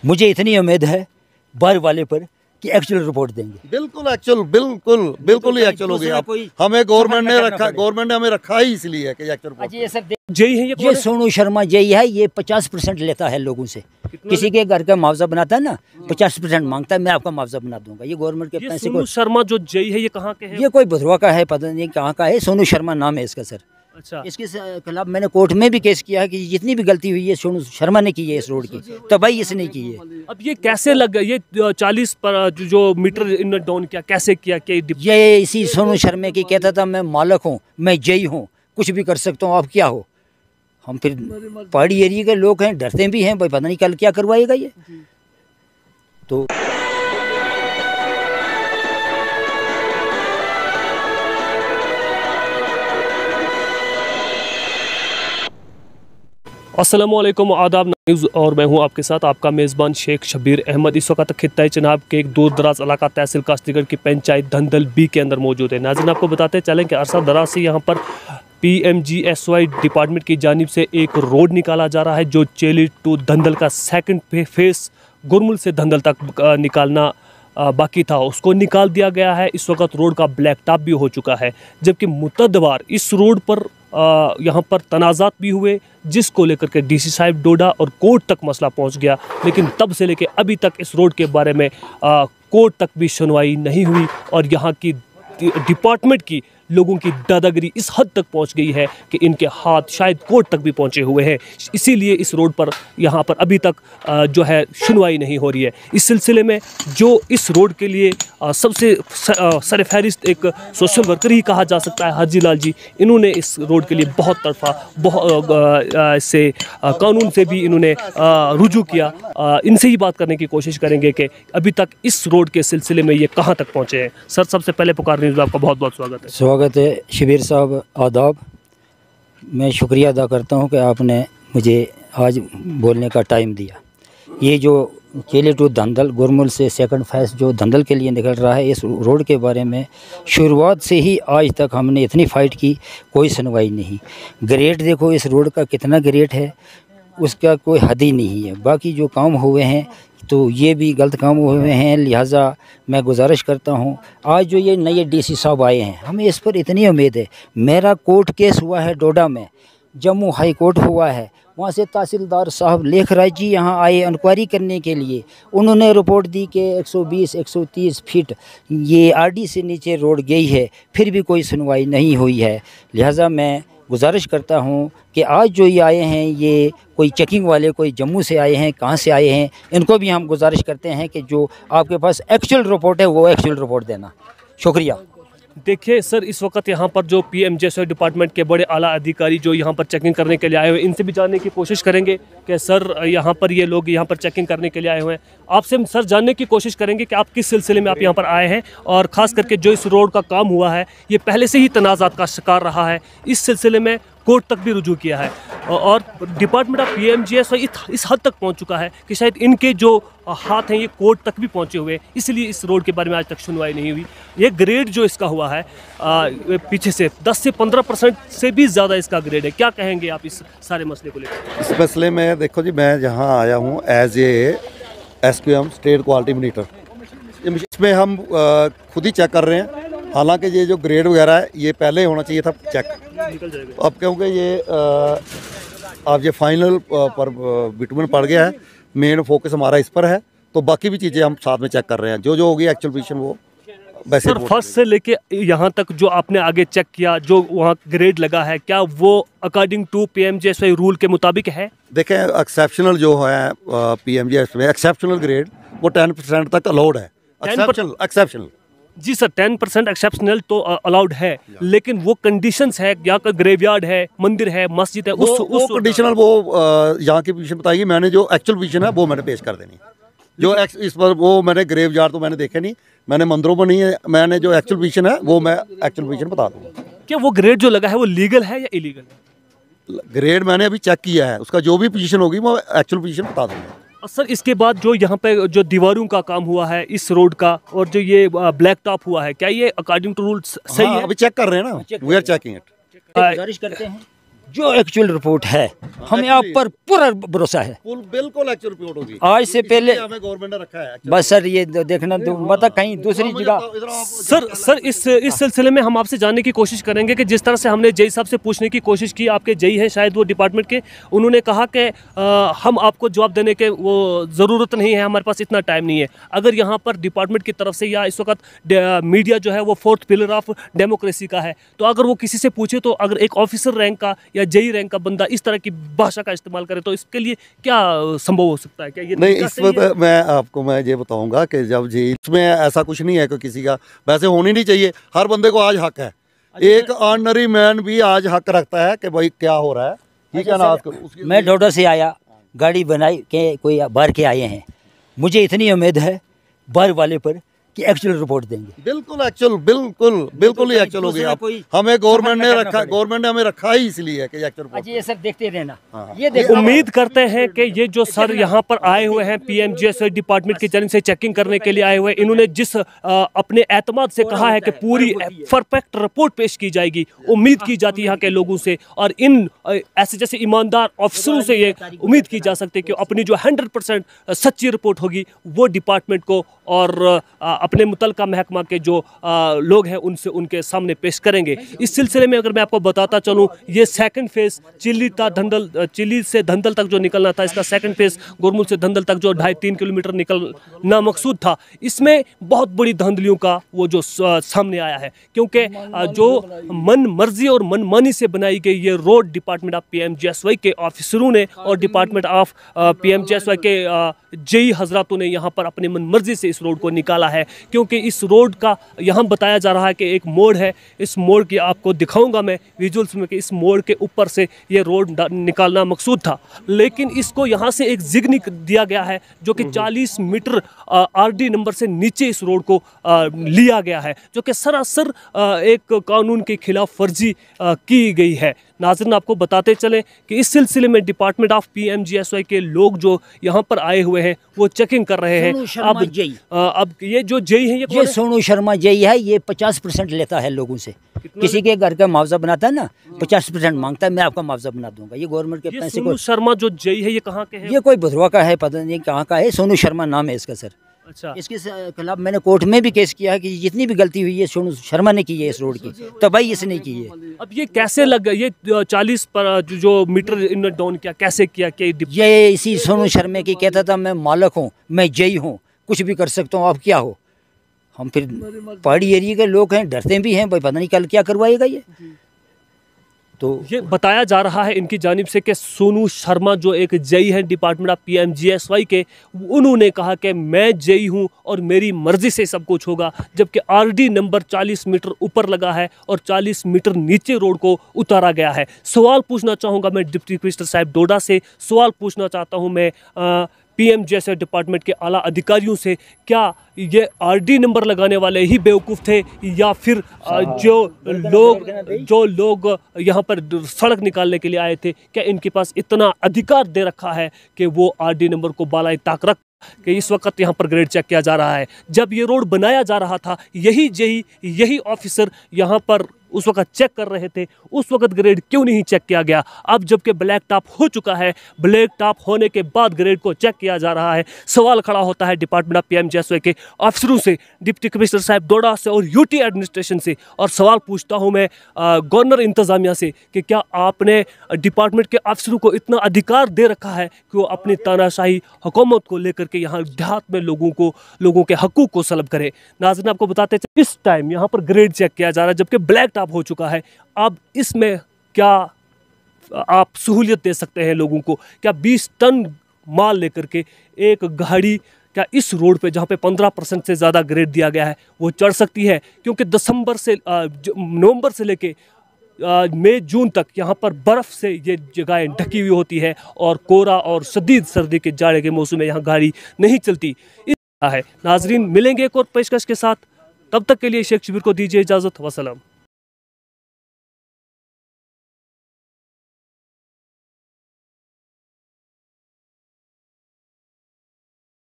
मुझे इतनी उम्मीद है बार वाले पर कि एक्चुअल रिपोर्ट देंगे। बिल्कुल एक्चुअल, बिल्कुल ही एक्चुअल हो गया। हमें गवर्नमेंट ने हमें रखा ही इसलिए है कि एक्चुअल रिपोर्ट। जेई है ये सोनू शर्मा जेई है, ये 50% लेता है लोगों से। किसी के घर का मुआवजा बनाता है ना, 50% मांगता है, मैं आपका मुआवजा बना दूंगा। ये गवर्नमेंट के पैसे सोनू शर्मा जो जेई है ये कहाँ के है? ये कोई भदवा का है, पता नहीं कहाँ का है। सोनू शर्मा नाम है इसका सर। अच्छा, इसके खिलाफ मैंने कोर्ट में भी केस किया है कि जितनी भी गलती हुई है सोनू शर्मा ने की है इस रोड की, तबाही इसने की है। अब ये कैसे लग गया? ये 40 पर जो मीटर इन्होंने डाउन किया, कैसे किया? ये इसी सोनू शर्मा की कहता था मैं मालक हूँ, मैं जेई हूँ, कुछ भी कर सकता हूँ, आप क्या हो। हम फिर पहाड़ी एरिया के लोग हैं, डरते भी हैं भाई, पता नहीं कल क्या करवाएगा ये। तो अस्सलामुअलैकुम, आदाब न्यूज़ और मैं हूं आपके साथ आपका मेज़बान शेख शब्बीर अहमद। इस वक्त खित्ता चनाब के एक दूर दराज इलाका तहसील काश्तगढ़ की पंचायत धंधल बी के अंदर मौजूद है। नाज़रीन, आपको बताते चलें कि अरसा दराज से यहाँ पर PMGSY डिपार्टमेंट की जानिब से एक रोड निकाला जा रहा है जो चेली टू धंधल का सेकंड फेस गुरमुल से धंधल तक निकालना बाकी था, उसको निकाल दिया गया है। इस वक्त रोड का ब्लैक टॉप भी हो चुका है, जबकि मुतद्दबार इस रोड पर यहाँ पर तनाज़ात भी हुए, जिसको लेकर के DC साहिब डोडा और कोर्ट तक मसला पहुँच गया। लेकिन तब से लेकर अभी तक इस रोड के बारे में कोर्ट तक भी सुनवाई नहीं हुई और यहाँ की डिपार्टमेंट की लोगों की दादागिरी इस हद तक पहुंच गई है कि इनके हाथ शायद कोर्ट तक भी पहुंचे हुए हैं। इसीलिए इस रोड पर यहाँ पर अभी तक जो है सुनवाई नहीं हो रही है। इस सिलसिले में जो इस रोड के लिए सबसे सरफहरिस्त एक सोशल वर्कर ही कहा जा सकता है, हाजी लाल जी, इन्होंने इस रोड के लिए बहुत तरफा से कानून से भी इन्होंने रुजू किया। इनसे ही बात करने की कोशिश करेंगे कि अभी तक इस रोड के सिलसिले में ये कहाँ तक पहुँचे हैं। सर, सबसे पहले पुकार न्यूज़ में आपका बहुत बहुत स्वागत है। स्वागत है शबीर साहब, आदाब। मैं शुक्रिया अदा करता हूं कि आपने मुझे आज बोलने का टाइम दिया। ये जो चेली टू धंधल गुरमुल से सेकंड फेस जो धंधल के लिए निकल रहा है, इस रोड के बारे में शुरुआत से ही आज तक हमने इतनी फ़ाइट की, कोई सुनवाई नहीं। ग्रेड देखो इस रोड का कितना ग्रेड है, उसका कोई हद ही नहीं है। बाकी जो काम हुए हैं तो ये भी गलत काम हुए हैं। लिहाजा मैं गुजारिश करता हूँ, आज जो ये नए DC साहब आए हैं, हमें इस पर इतनी उम्मीद है। मेरा कोर्ट केस हुआ है डोडा में, जम्मू हाई कोर्ट हुआ है, वहाँ से तहसीलदार साहब लेखराज जी यहाँ आए इंक्वायरी करने के लिए। उन्होंने रिपोर्ट दी कि 120-130 फीट ये RD से नीचे रोड गई है, फिर भी कोई सुनवाई नहीं हुई है। लिहाजा मैं गुजारिश करता हूँ कि आज जो ये आए हैं, ये कोई चेकिंग वाले कोई जम्मू से आए हैं, कहाँ से आए हैं, इनको भी हम गुजारिश करते हैं कि जो आपके पास एक्चुअल रिपोर्ट है वो एक्चुअल रिपोर्ट देना। शुक्रिया। देखिए सर, इस वक्त यहाँ पर जो PMGSY डिपार्टमेंट के बड़े आला अधिकारी जो यहाँ पर चेकिंग करने के लिए आए हुए हैं, इनसे भी जानने की कोशिश करेंगे कि सर यहाँ पर ये लोग यहाँ पर चेकिंग करने के लिए आए हुए हैं। आपसे हम सर जानने की कोशिश करेंगे कि आप किस सिलसिले में आप यहाँ पर आए हैं और ख़ास करके जो इस रोड का काम हुआ है ये पहले से ही तनाज़ात का शिकार रहा है, इस सिलसिले में कोर्ट तक भी रुजू किया है और डिपार्टमेंट ऑफ PMGSY इस हद तक पहुंच चुका है कि शायद इनके जो हाथ हैं ये कोर्ट तक भी पहुंचे हुए, इसलिए इस रोड के बारे में आज तक सुनवाई नहीं हुई। ये ग्रेड जो इसका हुआ है पीछे से 10 से 15% से भी ज़्यादा इसका ग्रेड है। क्या कहेंगे आप इस सारे मसले को लेकर? इस मसले में देखो जी, मैं यहाँ आया हूँ as a SQM state quality monitor. इसमें हम खुद ही चेक कर रहे हैं। हालांकि ये जो ग्रेड वगैरह है ये पहले होना चाहिए था चेक, अब क्योंकि ये अब ये फाइनल पर बिटुमेन पड़ गया है, मेन फोकस हमारा इस पर है, तो बाकी भी चीज़ें हम साथ में चेक कर रहे हैं। जो जो होगी एक्चुअल पोजीशन वो वैसे। सर, फर्स्ट से लेके यहाँ तक जो आपने आगे चेक किया, जो वहाँ ग्रेड लगा है, क्या वो अकॉर्डिंग टू PMGSY रूल के मुताबिक है? देखें, एक्सेप्शनल जो है PMGSY में एक्सेप्शनल ग्रेड वो 10% तक अलाउड है। एक्सेप्शनल जी सर, 10% एक्सेप्शनल तो अलाउड है, लेकिन वो कंडीशंस है, यहाँ का ग्रेवयार्ड है, मंदिर है, मस्जिद है, उस कंडीशनल वो यहाँ की पोजीशन बताइए। मैंने जो एक्चुअल पोजीशन है वो मैंने पेश कर देनी। जो इस पर वो मैंने ग्रेवयार्ड तो मैंने देखे नहीं, मैंने मंदिरों पर नहीं है, मैंने जो एक्चुअल पोजीशन है वो मैं एक्चुअल पोजीशन बता दूँगा। क्या वो ग्रेड जो लगा है वो लीगल है या इलीगल? ग्रेड मैंने अभी चेक किया है, उसका जो भी पोजीशन होगी वो एक्चुअल पोजीशन बता दूँगा। सर, इसके बाद जो यहाँ पे जो दीवारों का काम हुआ है इस रोड का और जो ये ब्लैक टॉप हुआ है, क्या ये अकॉर्डिंग टू रूल्स सही है? अभी चेक कर रहे हैं ना, वी आर चेकिंग इट। गुजारिश करते हैं जो एक्चुअल रिपोर्ट है हमें आप पर पूरा भरोसा है। बिल्कुल एक्चुअल रिपोर्ट होगी। आज से पहले हमें गवर्नमेंट ने रखा है बस सर ये देखना तो मतलब कहीं दूसरी जगह। सर इस सिलसिले में हम आपसे जानने की कोशिश करेंगे कि जिस तरह से हमने जई साहब से पूछने की कोशिश की, आपके जई हैं शायद वो डिपार्टमेंट के, उन्होंने कहा कि हम आपको जवाब देने के वो ज़रूरत नहीं है, हमारे पास इतना टाइम नहीं है। अगर यहाँ पर डिपार्टमेंट की तरफ से या इस वक्त मीडिया जो है वो फोर्थ पिलर ऑफ डेमोक्रेसी का है, तो अगर वो किसी से पूछे तो अगर एक ऑफिसर रैंक का या जई रैंक का बंदा इस तरह की भाषा का इस्तेमाल करे तो इसके लिए क्या संभव हो सकता है? क्या ये नहीं, इस वक्त मैं ये बताऊंगा कि जब जी इसमें ऐसा कुछ नहीं है कि किसी का वैसे होनी नहीं चाहिए। हर बंदे को आज हक है, एक ऑर्डिनरी मैन भी आज हक रखता है कि भाई क्या हो रहा है, ठीक है ना। मैं डोडा से आया, गाड़ी बनाई के कोई बाहर के आए हैं, मुझे इतनी उम्मीद है बाहर वाले पर कि एक्चुअल रिपोर्ट देंगे। बिल्कुल एक्चुअल, बिल्कुल ही एक्चुअल हो गया। हमें गवर्नमेंट ने रखा, गवर्नमेंट ने हमें रखा ही इसलिए है कि एक्चुअल रिपोर्ट। ये सब देखते रहना। ये देखो, उम्मीद करते हैं कि ये जो सर यहाँ पर आए हुए हैं पीएमजीएसवाई डिपार्टमेंट की जानिब से चेकिंग करने के लिए आए हुए, इन्होंने जिस अपने एतमाद से कहा है कि पूरी परफेक्ट रिपोर्ट पेश की जाएगी, उम्मीद की जाती है यहाँ के लोगों से और इन ऐसे जैसे ईमानदार ऑफिसरों से ये उम्मीद की जा सकती है कि अपनी जो 100% सच्ची रिपोर्ट होगी वो डिपार्टमेंट को और अपने मुतलका महकमा के जो लोग हैं उनसे उनके सामने पेश करेंगे। इस सिलसिले में अगर मैं आपको बताता चलूँ, ये सेकंड फेज चिल्ली से धंधल तक जो निकलना था, इसका सेकंड फेज गुरमुल से धंधल तक जो 2.5-3 किलोमीटर निकलना मकसूद था, इसमें बहुत बड़ी धांधलियों का वो जो सामने आया है, क्योंकि जो मन मर्जी और मनमानी से बनाई गई ये रोड डिपार्टमेंट ऑफ पीएमजीएसवाई के ऑफिसरों ने और डिपार्टमेंट ऑफ पीएमजीएसवाई के जेई हजरातों ने यहाँ पर अपने मन मर्जी से इस रोड को निकाला है। क्योंकि इस रोड का यहाँ बताया जा रहा है कि एक मोड़ है, इस मोड़ की आपको दिखाऊंगा मैं विजुअल्स में कि इस मोड़ के ऊपर से ये रोड निकालना मकसूद था, लेकिन इसको यहाँ से एक जिग्निक दिया गया है जो कि 40 मीटर आरडी नंबर से नीचे इस रोड को लिया गया है, जो कि सरासर एक कानून के खिलाफ वर्जी की गई है। नाज़रीन, आपको बताते चलें कि इस सिलसिले में डिपार्टमेंट ऑफ पीएमजीएसवाई के लोग जो यहाँ पर आए हुए हैं वो चेकिंग कर रहे हैं। अब ये जो जेई है ये सोनू शर्मा जेई है, ये 50% लेता है लोगों से। किसी के घर का मुआवजा बनाता है ना, 50% मांगता है, मैं आपका मुआवजा बना दूंगा। ये गवर्नमेंट के पैसे। सोनू शर्मा जो जेई है ये कहाँ के हैं? ये कोई भदवा का है, पता नहीं कहाँ का है। सोनू शर्मा नाम है इसका सर। अच्छा, इसके खिलाफ मैंने कोर्ट में भी केस किया है कि जितनी भी गलती हुई है सोनू शर्मा ने की है इस रोड की, तबाही इसने की है। अब ये कैसे लग गया, ये 40 पर जो मीटर इन्होंने डाउन किया, कैसे किया? ये इसी सोनू शर्मा की कहता था मैं मालक हूँ, मैं जेई हूँ, कुछ भी कर सकता हूँ, आप क्या हो। हम फिर पहाड़ी एरिया के लोग हैं, डरते भी हैं भाई, पता नहीं कल क्या करवाएगा ये। तो ये बताया जा रहा है इनकी जानिब से कि सोनू शर्मा जो एक जेई है डिपार्टमेंट ऑफ पीएमजीएसवाई के, उन्होंने कहा कि मैं जेई हूं और मेरी मर्जी से सब कुछ होगा, जबकि आरडी नंबर 40 मीटर ऊपर लगा है और 40 मीटर नीचे रोड को उतारा गया है। सवाल पूछना चाहूँगा मैं डिप्टी कमिश्नर साहब डोडा से, सवाल पूछना चाहता हूँ मैं पीएमजीएसवाई डिपार्टमेंट के आला अधिकारियों से, क्या ये आरडी नंबर लगाने वाले ही बेवकूफ़ थे या फिर जो लोग यहाँ पर सड़क निकालने के लिए आए थे, क्या इनके पास इतना अधिकार दे रखा है कि वो आरडी नंबर को बालाए ताक रख कि इस वक्त यहाँ पर ग्रेड चेक किया जा रहा है? जब ये रोड बनाया जा रहा था यही ऑफिसर यहाँ पर उस वक्त चेक कर रहे थे, उस वक्त ग्रेड क्यों नहीं चेक किया गया? अब जबकि ब्लैक टॉप हो चुका है, ब्लैक टॉप होने के बाद ग्रेड को चेक किया जा रहा है। सवाल खड़ा होता है डिपार्टमेंट ऑफ पीएमजीएसवाई के अफसरों से, डिप्टी कमिश्नर साहब डोडा से और यूटी एडमिनिस्ट्रेशन से, और सवाल पूछता हूँ मैं गवर्नर इंतज़ामिया से कि क्या आपने डिपार्टमेंट के अफसरों को इतना अधिकार दे रखा है कि वो अपनी तानाशाही हुकूमत को लेकर के यहाँ देहात में लोगों के हकूक़ को सलब करे? नाज़रीन, आपको बताते हैं इस टाइम यहाँ पर ग्रेड चेक किया जा रहा है जबकि ब्लैक टॉप हो चुका है। अब इसमें क्या आप सहूलियत दे सकते हैं लोगों को? क्या 20 टन माल लेकर के एक गाड़ी क्या इस रोड पे जहाँ पे 15% से ज़्यादा ग्रेड दिया गया है वो चढ़ सकती है? क्योंकि नवंबर से लेके मई जून तक यहाँ पर बर्फ़ से ये जगहें ढकी हुई होती है और कोहरा और शदीद सर्दी के जाड़े के मौसम में यहाँ गाड़ी नहीं चलती है। नाजरीन, मिलेंगे एक और पेशकश के साथ, तब तक के लिए शेख शबीर को दीजिए इजाज़त। वसलाम।